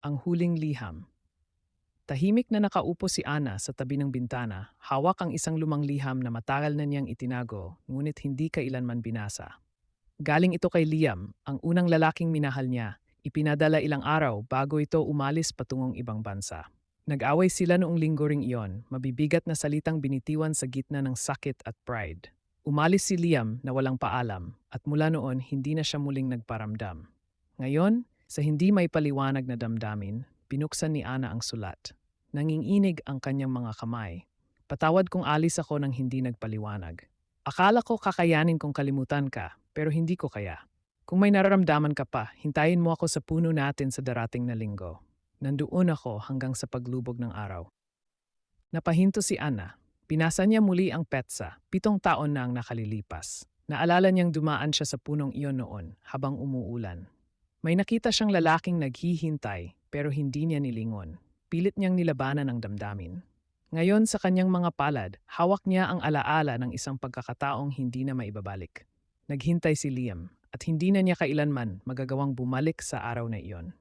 Ang huling liham. Tahimik na nakaupo si Ana sa tabi ng bintana, hawak ang isang lumang liham na matagal na niyang itinago, ngunit hindi kailanman binasa. Galing ito kay Liam, ang unang lalaking minahal niya. Ipinadala ilang araw bago ito umalis patungong ibang bansa. Nag-away sila noong linggo ring iyon, mabibigat na salitang binitiwan sa gitna ng sakit at pride. Umalis si Liam na walang paalam, at mula noon hindi na siya muling nagparamdam. Ngayon, sa hindi may paliwanag na damdamin, binuksan ni Ana ang sulat. Nanginginig ang kanyang mga kamay. Patawad kung alis ako nang hindi nagpaliwanag. Akala ko kakayanin kong kalimutan ka, pero hindi ko kaya. Kung may nararamdaman ka pa, hintayin mo ako sa puno natin sa darating na linggo. Nandoon ako hanggang sa paglubog ng araw. Napahinto si Ana. Binasa niya muli ang petsa, 7 taon na ang nakalilipas. Naalala niyang dumaan siya sa punong iyon noon habang umuulan. May nakita siyang lalaking naghihintay pero hindi niya nilingon. Pilit niyang nilabanan ang damdamin. Ngayon sa kanyang mga palad, hawak niya ang alaala ng isang pagkakataong hindi na maibabalik. Naghintay si Liam at hindi na niya kailanman magagawang bumalik sa araw na iyon.